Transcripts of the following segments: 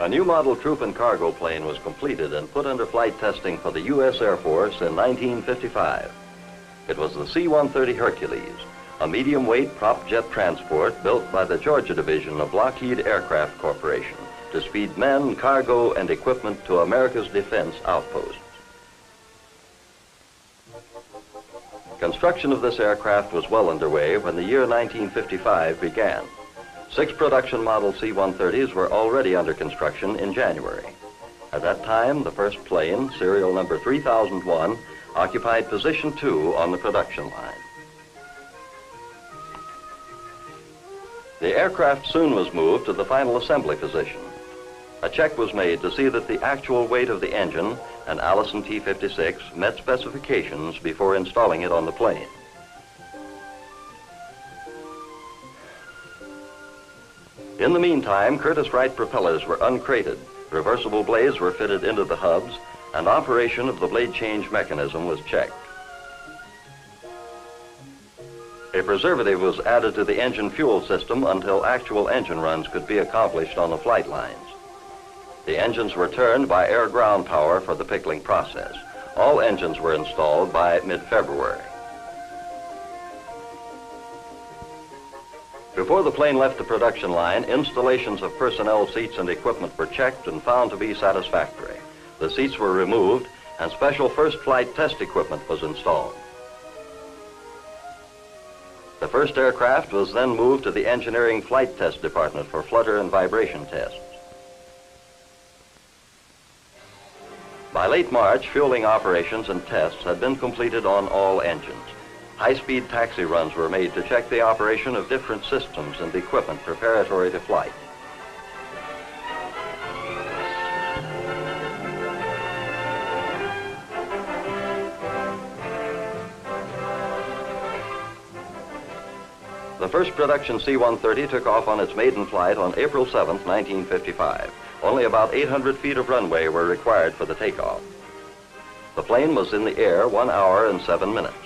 A new model troop and cargo plane was completed and put under flight testing for the U.S. Air Force in 1955. It was the C-130 Hercules, a medium-weight prop jet transport built by the Georgia Division of Lockheed Aircraft Corporation to speed men, cargo, and equipment to America's defense outposts. Construction of this aircraft was well underway when the year 1955 began. 6 production model C-130s were already under construction in January. At that time, the first plane, serial number 3001, occupied position 2 on the production line. The aircraft soon was moved to the final assembly position. A check was made to see that the actual weight of the engine, an Allison T-56, met specifications before installing it on the plane. In the meantime, Curtiss-Wright propellers were uncrated, reversible blades were fitted into the hubs, and operation of the blade change mechanism was checked. A preservative was added to the engine fuel system until actual engine runs could be accomplished on the flight lines. The engines were turned by air-ground power for the pickling process. All engines were installed by mid-February. Before the plane left the production line, installations of personnel seats and equipment were checked and found to be satisfactory. The seats were removed and special first flight test equipment was installed. The first aircraft was then moved to the Engineering Flight Test Department for flutter and vibration tests. By late March, fueling operations and tests had been completed on all engines. High-speed taxi runs were made to check the operation of different systems and equipment preparatory to flight. The first production C-130 took off on its maiden flight on April 7, 1955. Only about 800 feet of runway were required for the takeoff. The plane was in the air 1 hour and 7 minutes.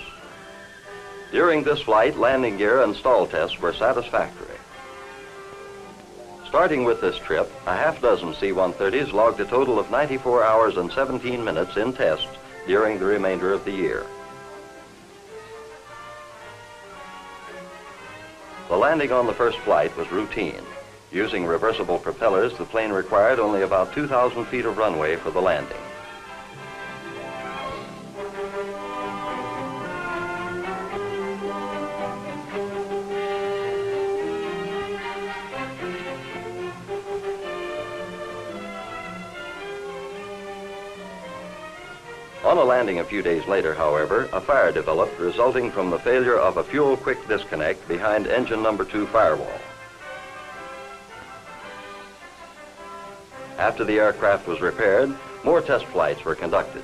During this flight, landing gear and stall tests were satisfactory. Starting with this trip, a half-dozen C-130s logged a total of 94 hours and 17 minutes in tests during the remainder of the year. The landing on the first flight was routine. Using reversible propellers, the plane required only about 2,000 feet of runway for the landing. On a landing a few days later, however, a fire developed resulting from the failure of a fuel quick disconnect behind engine number 2 firewall. After the aircraft was repaired, more test flights were conducted.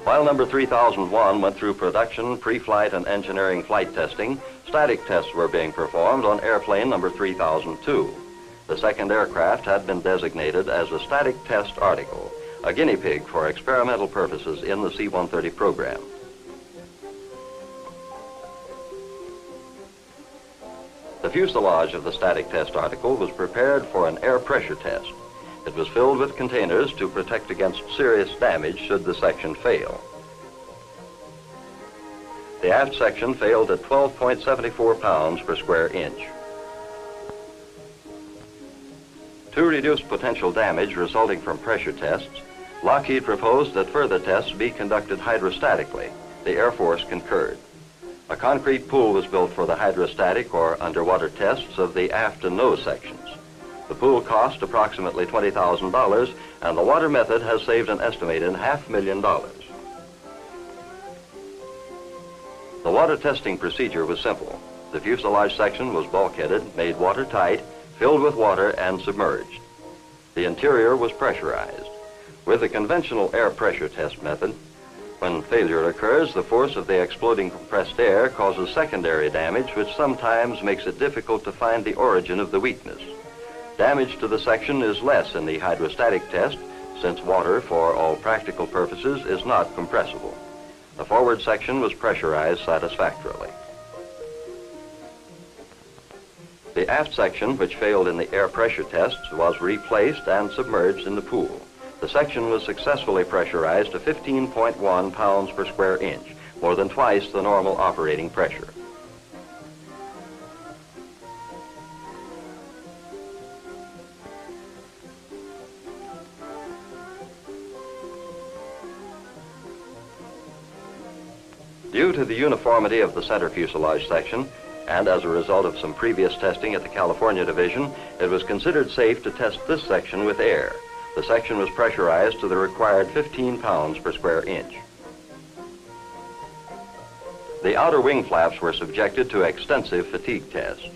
While number 3001 went through production, pre-flight, and engineering flight testing, static tests were being performed on airplane number 3002. The second aircraft had been designated as a static test article, a guinea pig for experimental purposes in the C-130 program. The fuselage of the static test article was prepared for an air pressure test. It was filled with containers to protect against serious damage should the section fail. The aft section failed at 12.74 pounds per square inch. To reduce potential damage resulting from pressure tests, Lockheed proposed that further tests be conducted hydrostatically. The Air Force concurred. A concrete pool was built for the hydrostatic or underwater tests of the aft and nose sections. The pool cost approximately $20,000, and the water method has saved an estimated $500,000. The water testing procedure was simple. The fuselage section was bulkheaded, made watertight, filled with water, and submerged. The interior was pressurized. With the conventional air pressure test method, when failure occurs, the force of the exploding compressed air causes secondary damage, which sometimes makes it difficult to find the origin of the weakness. Damage to the section is less in the hydrostatic test, since water, for all practical purposes, is not compressible. The forward section was pressurized satisfactorily. The aft section, which failed in the air pressure tests, was replaced and submerged in the pool. The section was successfully pressurized to 15.1 pounds per square inch, more than twice the normal operating pressure. Due to the uniformity of the center fuselage section, and as a result of some previous testing at the California Division, it was considered safe to test this section with air. The section was pressurized to the required 15 pounds per square inch. The outer wing flaps were subjected to extensive fatigue tests.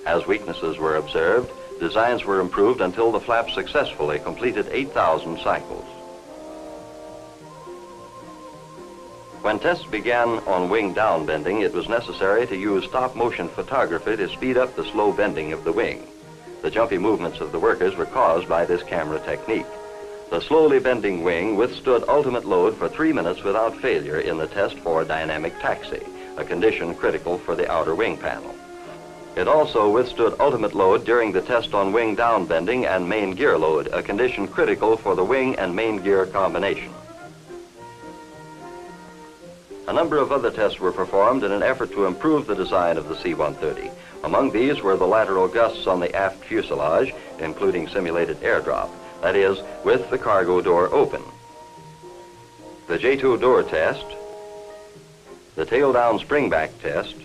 As weaknesses were observed, designs were improved until the flaps successfully completed 8,000 cycles. When tests began on wing down bending, it was necessary to use stop-motion photography to speed up the slow bending of the wing. The jumpy movements of the workers were caused by this camera technique. The slowly bending wing withstood ultimate load for 3 minutes without failure in the test for dynamic taxi, a condition critical for the outer wing panel. It also withstood ultimate load during the test on wing down bending and main gear load, a condition critical for the wing and main gear combination. A number of other tests were performed in an effort to improve the design of the C-130. Among these were the lateral gusts on the aft fuselage, including simulated airdrop, that is, with the cargo door open. The J2 door test, the tail-down springback test,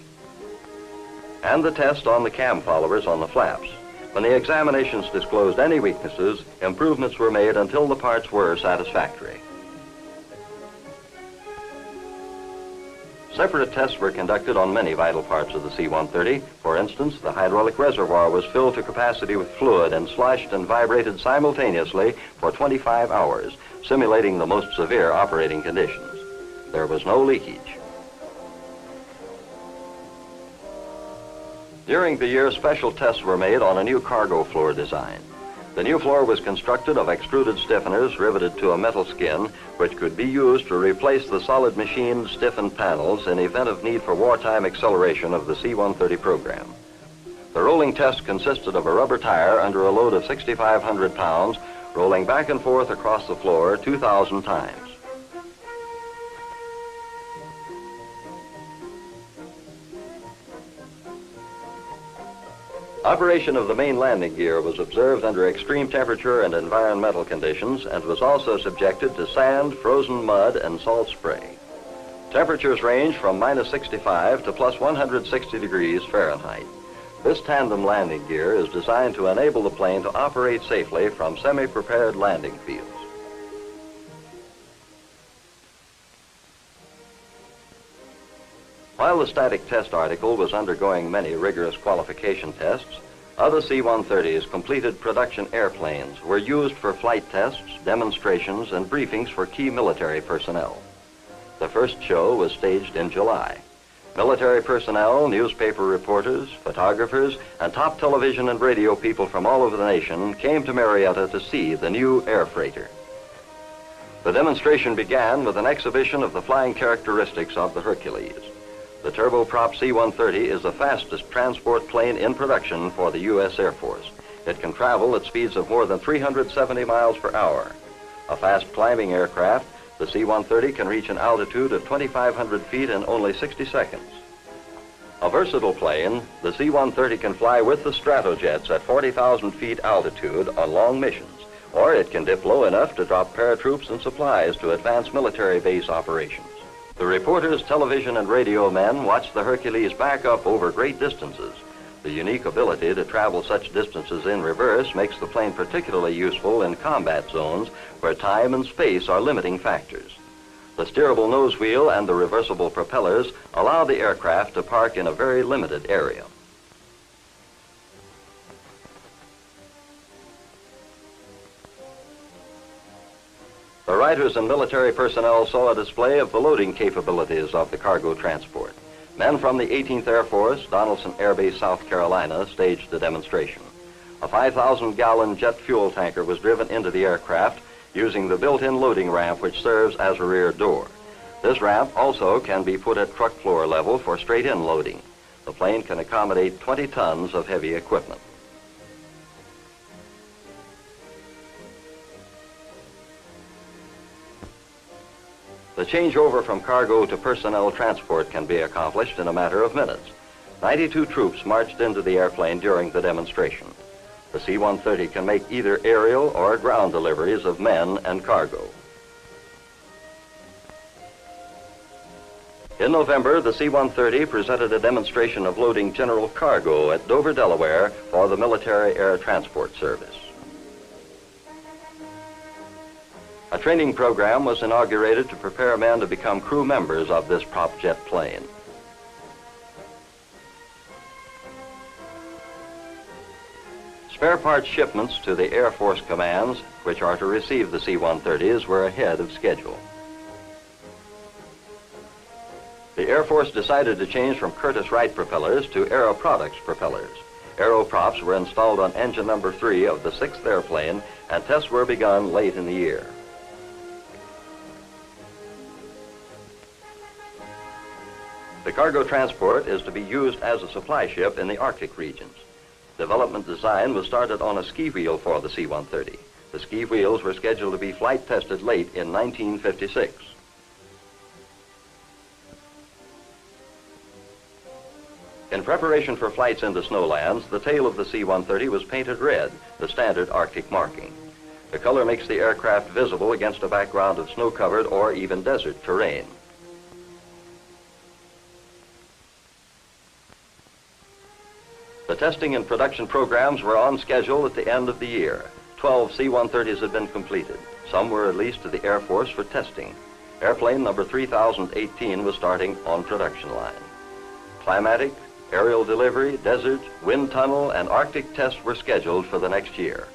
and the test on the cam followers on the flaps. When the examinations disclosed any weaknesses, improvements were made until the parts were satisfactory. Separate tests were conducted on many vital parts of the C-130. For instance, the hydraulic reservoir was filled to capacity with fluid and slashed and vibrated simultaneously for 25 hours, simulating the most severe operating conditions. There was no leakage. During the year, special tests were made on a new cargo floor design. The new floor was constructed of extruded stiffeners riveted to a metal skin, which could be used to replace the solid machined stiffened panels in event of need for wartime acceleration of the C-130 program. The rolling test consisted of a rubber tire under a load of 6,500 pounds, rolling back and forth across the floor 2,000 times. Operation of the main landing gear was observed under extreme temperature and environmental conditions and was also subjected to sand, frozen mud, and salt spray. Temperatures range from -65 to +160 degrees Fahrenheit. This tandem landing gear is designed to enable the plane to operate safely from semi-prepared landing fields. While the static test article was undergoing many rigorous qualification tests, other C-130s completed production airplanes were used for flight tests, demonstrations, and briefings for key military personnel. The first show was staged in July. Military personnel, newspaper reporters, photographers, and top television and radio people from all over the nation came to Marietta to see the new air freighter. The demonstration began with an exhibition of the flying characteristics of the Hercules. The turboprop C-130 is the fastest transport plane in production for the U.S. Air Force. It can travel at speeds of more than 370 miles per hour. A fast climbing aircraft, the C-130 can reach an altitude of 2,500 feet in only 60 seconds. A versatile plane, the C-130 can fly with the Stratojets at 40,000 feet altitude on long missions, or it can dip low enough to drop paratroops and supplies to advance military base operations. The reporters, television, and radio men watched the Hercules back up over great distances. The unique ability to travel such distances in reverse makes the plane particularly useful in combat zones where time and space are limiting factors. The steerable nose wheel and the reversible propellers allow the aircraft to park in a very limited area. The writers and military personnel saw a display of the loading capabilities of the cargo transport. Men from the 18th Air Force, Donaldson Air Base, South Carolina, staged the demonstration. A 5,000-gallon jet fuel tanker was driven into the aircraft using the built-in loading ramp which serves as a rear door. This ramp also can be put at truck floor level for straight-in loading. The plane can accommodate 20 tons of heavy equipment. The changeover from cargo to personnel transport can be accomplished in a matter of minutes. 92 troops marched into the airplane during the demonstration. The C-130 can make either aerial or ground deliveries of men and cargo. In November, the C-130 presented a demonstration of loading general cargo at Dover, Delaware for the Military Air Transport Service. A training program was inaugurated to prepare men to become crew members of this prop jet plane. Spare parts shipments to the Air Force commands, which are to receive the C-130s, were ahead of schedule. The Air Force decided to change from Curtiss-Wright propellers to Aero Products propellers. Aero props were installed on engine number 3 of the 6th airplane, and tests were begun late in the year. The cargo transport is to be used as a supply ship in the Arctic regions. Development design was started on a ski wheel for the C-130. The ski wheels were scheduled to be flight tested late in 1956. In preparation for flights into snowlands, the tail of the C-130 was painted red, the standard Arctic marking. The color makes the aircraft visible against a background of snow-covered or even desert terrain. The testing and production programs were on schedule at the end of the year. 12 C-130s had been completed. Some were released to the Air Force for testing. Airplane number 3018 was starting on production line. Climatic, aerial delivery, desert, wind tunnel, and Arctic tests were scheduled for the next year.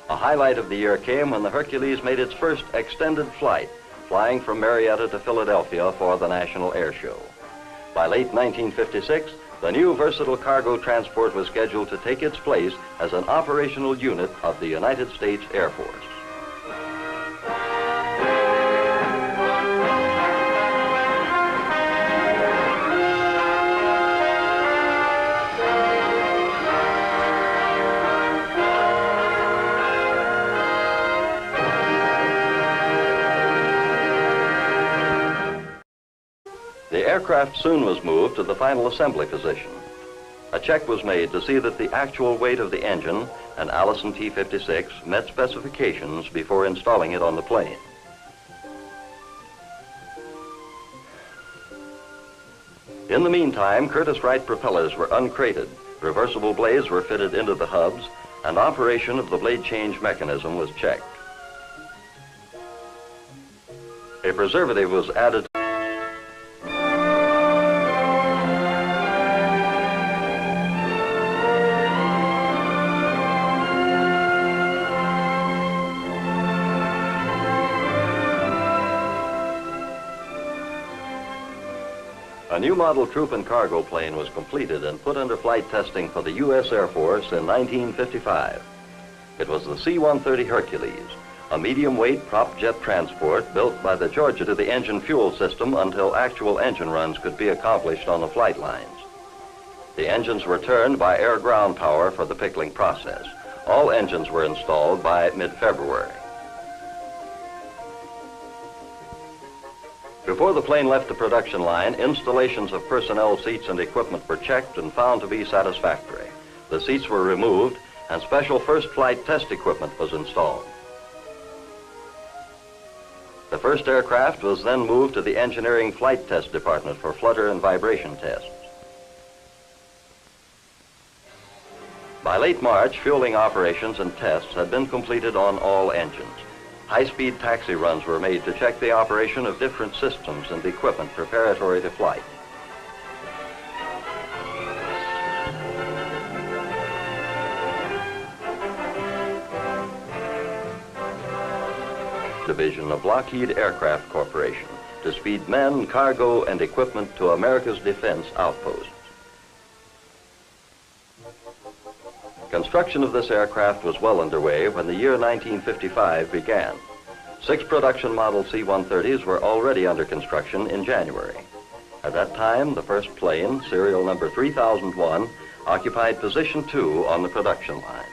A highlight of the year came when the Hercules made its first extended flight, flying from Marietta to Philadelphia for the National Air Show. By late 1956, the new versatile cargo transport was scheduled to take its place as an operational unit of the United States Air Force. The aircraft soon was moved to the final assembly position. A check was made to see that the actual weight of the engine, an Allison T-56, met specifications before installing it on the plane. In the meantime, Curtiss-Wright propellers were uncrated, reversible blades were fitted into the hubs, and operation of the blade change mechanism was checked. A preservative was added. A new model troop and cargo plane was completed and put under flight testing for the U.S. Air Force in 1955. It was the C-130 Hercules, a medium-weight prop jet transport built by the Georgia to the engine fuel system until actual engine runs could be accomplished on the flight lines. The engines were turned by air-ground power for the pickling process. All engines were installed by mid-February. Before the plane left the production line, installations of personnel seats and equipment were checked and found to be satisfactory. The seats were removed and special first flight test equipment was installed. The first aircraft was then moved to the engineering flight test department for flutter and vibration tests. By late March, fueling operations and tests had been completed on all engines. High-speed taxi runs were made to check the operation of different systems and equipment preparatory to flight. Division of Lockheed Aircraft Corporation to speed men, cargo, and equipment to America's defense outposts. Construction of this aircraft was well underway when the year 1955 began. 6 production model C-130s were already under construction in January. At that time, the first plane, serial number 3001, occupied position 2 on the production line.